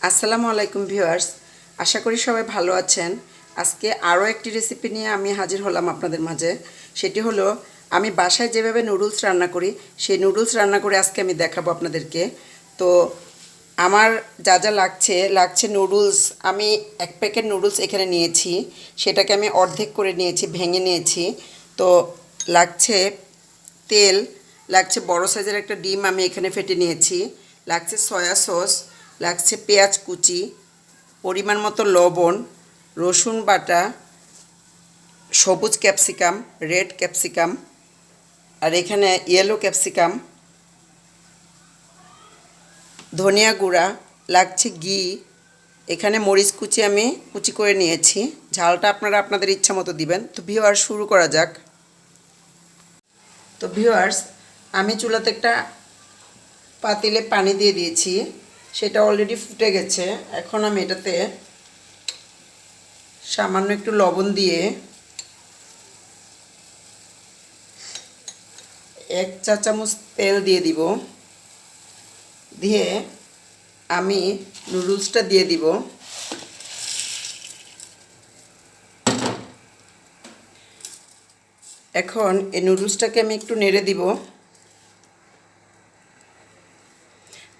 আসসালামু আলাইকুম ভিউয়ার্স, আশা করি সবাই ভালো আছেন। আজকে আরও একটি রেসিপি নিয়ে আমি হাজির হলাম আপনাদের মাঝে। সেটি হলো আমি বাসায় যেভাবে নুডলস রান্না করি সেই নুডলস রান্না করে আজকে আমি দেখাবো আপনাদেরকে। তো আমার যা যা লাগছে নুডলস, আমি 1 প্যাকেট নুডলস এখানে নিয়েছি। সেটাকে আমি অর্ধেক করে নিয়েছি, ভেঙে নিয়েছি। তো লাগছে তেল, লাগছে বড় সাইজের একটা ডিম আমি এখানে ফেটে নিয়েছি, লাগছে সয়া সস, লাগছে পেঁয়াজ কুচি, পরিমাণ মতো লবণ, রসুন বাটা, সবুজ ক্যাপসিকাম, রেড ক্যাপসিকাম, আর এখানে ইয়েলো ক্যাপসিকাম, ধনিয়া গুঁড়া, লাগছে ঘি, এখানে মরিচ কুচি আমি কুচি করে নিয়েছি। ঝালটা আপনারা আপনাদের ইচ্ছা মতো দিবেন। তো ভিউয়ার্স, শুরু করা যাক। তো ভিউয়ার্স, আমি চুলাতে একটা পাতিলে পানি দিয়ে দিয়েছি, সেটা অলরেডি ফুটে গেছে। এখন আমি এটাতে সামান্য একটু লবণ দিয়ে 1 চা চামচ তেল দিয়ে দিব। দিয়ে আমি নুডলসটা দিয়ে দিব। এখন এই নুডলসটাকে আমি একটু নেড়ে দিব।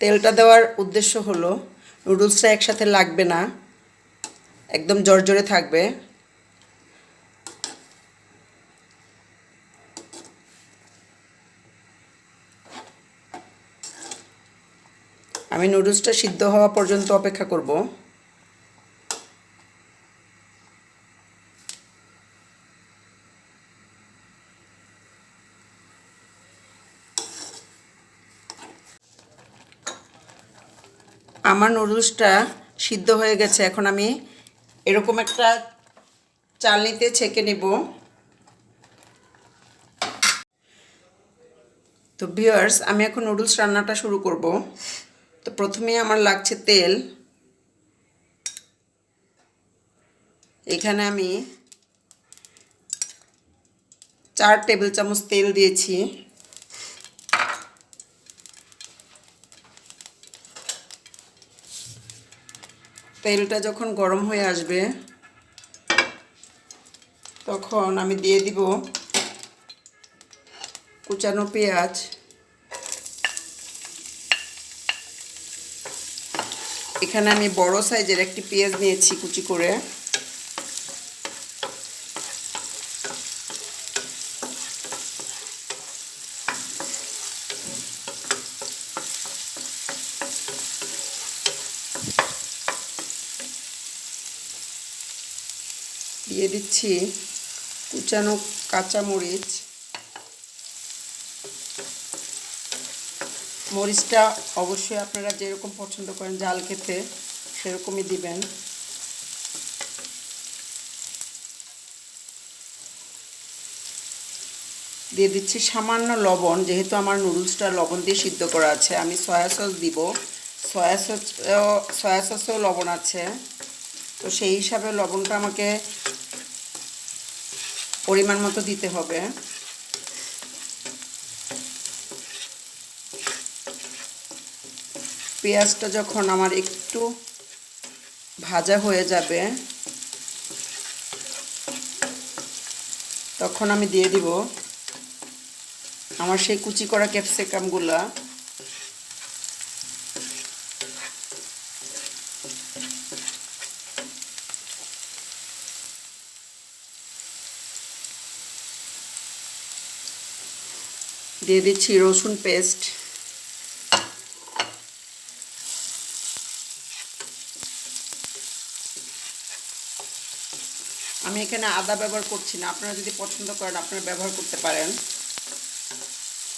তেলটা দেওয়ার উদ্দেশ্য হলো নুডলসটা একসাথে লাগবে না, একদম জর্জরে থাকবে। আমি নুডলসটা সিদ্ধ হওয়া পর্যন্ত অপেক্ষা করব। আমার নুডলসটা সিদ্ধ হয়ে গেছে। এখন আমি এরকম একটা চালনিতে ছেঁকে নেব। তো ভিউয়ার্স, আমি এখন নুডলস রান্নাটা শুরু করব। তো প্রথমেই আমার লাগছে তেল। এখানে আমি 4 টেবিল চামচ তেল দিয়েছি। তেলটা যখন গরম হয়ে আসবে তখন আমি দিয়ে দিব কুচানো পেঁয়াজ, এখানে আমি বড় সাইজের একটি পেঁয়াজ নিয়েছি কুচি করে। দিয়ে দিচ্ছি কুচানো কাঁচামরিচ। মরিচটা অবশ্যই আপনারা যেরকম পছন্দ করেন ঝাল খেতে সেরকমই দিবেন। দিয়ে দিচ্ছি সামান্য লবণ, যেহেতু আমার নুডলসটা লবণ দিয়ে সিদ্ধ করা আছে। আমি সয়া সস দিব। সয়া সসেও লবণ আছে, তো সেই হিসাবে লবণটা আমাকে পরিমাণ মতো দিতে হবে। পেঁয়াজটা যখন আমার একটু ভাজা হয়ে যাবে তখন আমি দিয়ে দিব আমার সেই কুচি করা ক্যাপসিকামগুলা। দিয়ে দিচ্ছি রসুন পেস্ট। আমি এখানে আদা ব্যবহার করছি না, আপনারা যদি পছন্দ করেন আপনারা ব্যবহার করতে পারেন।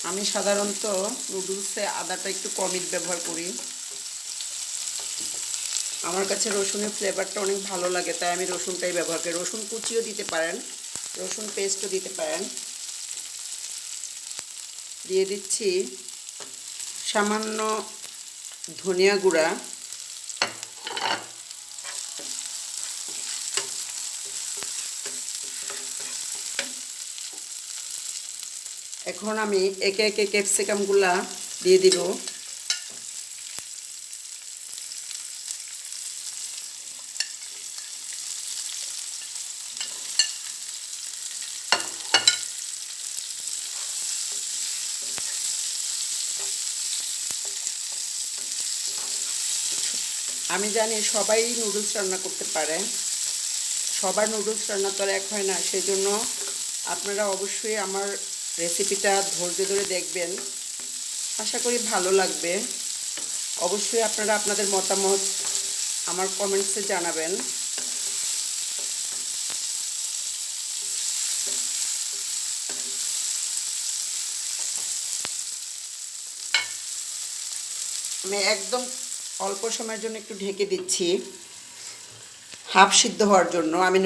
আমি সাধারণত নুডলসে আদাটা একটু কমই ব্যবহার করি। আমার কাছে রসুনের ফ্লেভারটা অনেক ভালো লাগে, তাই আমি রসুনটাই ব্যবহার করি। রসুন কুচিও দিতে পারেন, রসুন পেস্টও দিতে পারেন। দিয়ে দিচ্ছি সামান্য ধনিয়া গুঁড়া, এখন আমি একে একে ক্যাপসিকামগুলা দিয়ে দিব। আমি জানি সবাই নুডলস রান্না করতে পারে, সবার নুডলস রান্না তো আর এক হয় না, সেজন্য আপনারা অবশ্যই আমার রেসিপিটা ধৈর্য ধরে দেখবেন। আশা করি ভালো লাগবে। অবশ্যই আপনারা আপনাদের মতামত আমার কমেন্টসে জানাবেন। আমি একদম অল্প সময়ের জন্য একটু ঢেকে দিচ্ছি, হাফ সিদ্ধ হওয়ার জন্য। আমি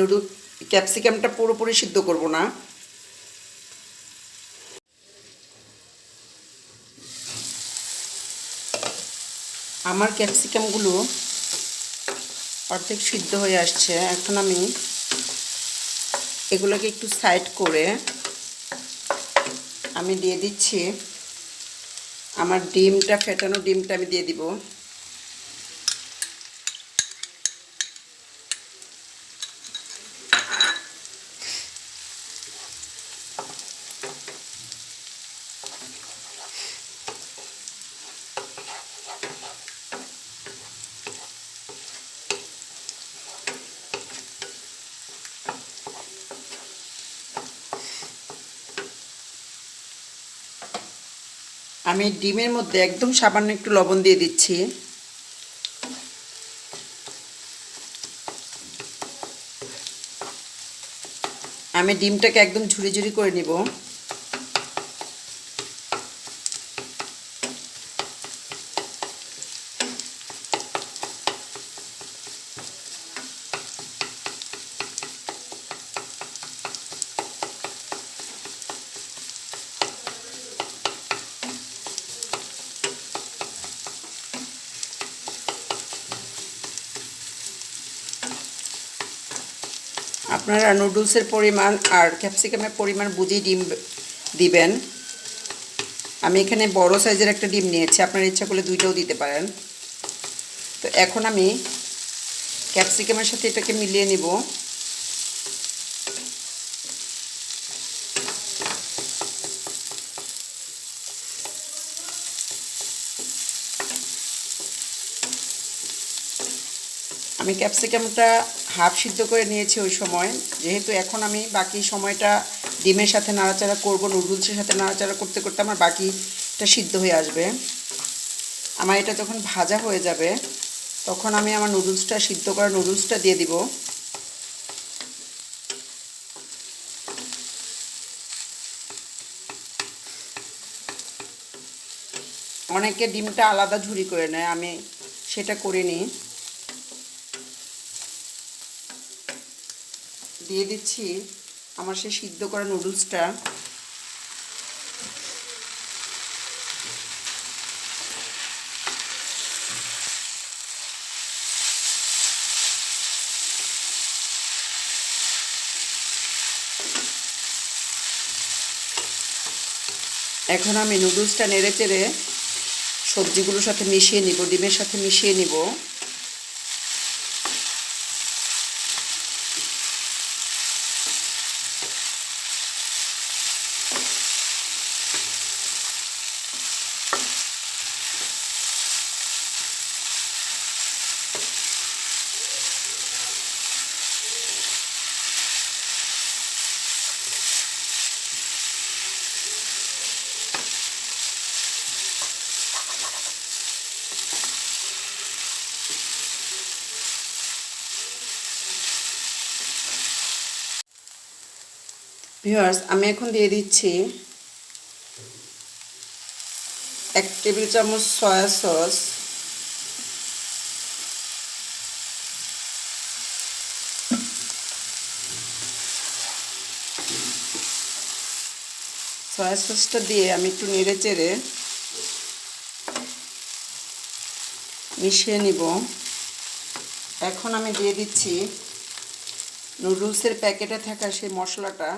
ক্যাপসিকামটা পুরোপুরি সিদ্ধ করব না। আমার ক্যাপসিকামগুলো অর্ধেক সিদ্ধ হয়ে আসছে। এখন আমি এগুলোকে একটু সাইড করে আমি দিয়ে দিচ্ছি আমার ডিমটা, ফেটানো ডিমটা আমি দিয়ে দিব। আমি ডিমের মধ্যে একদম সামান্য একটু লবণ দিয়ে দিচ্ছি। আমি ডিমটাকে একদম ঝুরি ঝুরি করে নিব। আপনারা নুডলসের পরিমাণ আর ক্যাপসিকামের পরিমাণ বুঝেই ডিম দিবেন। আমি এখানে বড় সাইজের একটা ডিম নিয়েছি, আপনারা ইচ্ছা করলে দুইটাও দিতে পারেন। তো এখন আমি ক্যাপসিকামের সাথে এটাকে মিলিয়ে নিব। আমি ক্যাপসিকামটা হাফ সিদ্ধ করে নিয়েছি ওই সময়, যেহেতু এখন আমি বাকি সময়টা ডিমের সাথে নাড়াচাড়া করব, নুডলসের সাথে নাড়াচাড়া করতে করতে আমার বাকিটা সিদ্ধ হয়ে আসবে। আমার এটা যখন ভাজা হয়ে যাবে তখন আমি আমার নুডলসটা, সিদ্ধ করা নুডলসটা দিয়ে দিব। অনেকে ডিমটা আলাদা ঝুরি করে নেয়, আমি সেটা করিনি। দিয়ে দিচ্ছি আমার সেই সিদ্ধ করা নুডলসটা। এখন আমি নুডলসটা নেড়ে চেড়ে সবজিগুলোর সাথে মিশিয়ে নিব, ডিমের সাথে মিশিয়ে নিব। ভিউয়ার্স, আমি এখন দিয়ে দিচ্ছি 1 টেবিল চামচ সয়া সস, সয়া সসটা দিয়ে আমি একটু নেড়ে চেড়ে মিশিয়ে নিব। এখন আমি দিয়ে দিচ্ছি নুডলসের প্যাকেটে থাকা সেই মশলাটা।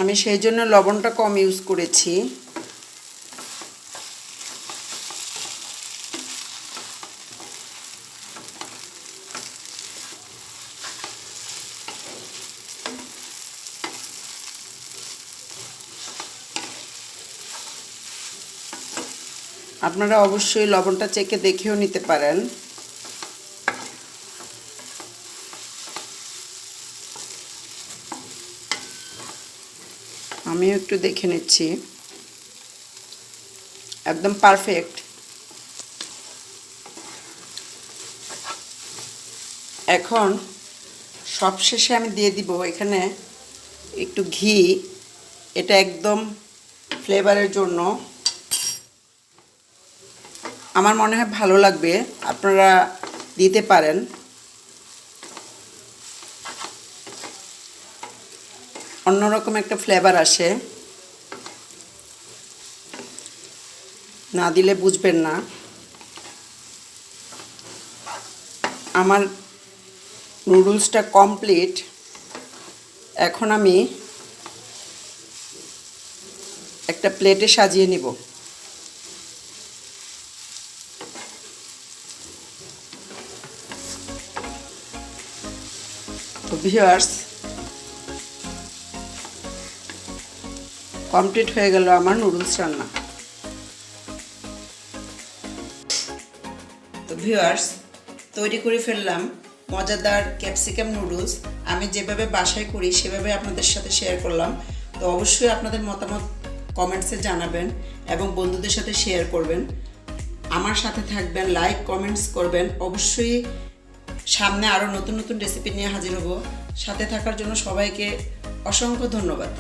আমি সেই জন্য লবণটা কম ইউজ করেছি। আপনারা অবশ্যই লবণটা চেখে দেখেও নিতে পারেন। আমিও একটু দেখে নিচ্ছি, একদম পারফেক্ট। এখন সবশেষে আমি দিয়ে দিব এখানে একটু ঘি, এটা একদম ফ্লেভারের জন্য। আমার মনে হয় ভালো লাগবে, আপনারা দিতে পারেন। অন্যরকম একটা ফ্লেভার আসে, না দিলে বুঝবেন না। আমার নুডলসটা কমপ্লিট। এখন আমি একটা প্লেটে সাজিয়ে নিব। তো ভিউয়ার্স, কমপ্লিট হয়ে গেল আমার নুডলস রান্না। তো ভিউয়ার্স, তৈরি করে ফেললাম মজাদার ক্যাপসিকাম নুডলস। আমি যেভাবে বাসায় করি সেভাবে আপনাদের সাথে শেয়ার করলাম। তো অবশ্যই আপনাদের মতামত কমেন্টসে জানাবেন এবং বন্ধুদের সাথে শেয়ার করবেন। আমার সাথে থাকবেন, লাইক কমেন্টস করবেন। অবশ্যই সামনে আরও নতুন নতুন রেসিপি নিয়ে হাজির হব। সাথে থাকার জন্য সবাইকে অসংখ্য ধন্যবাদ।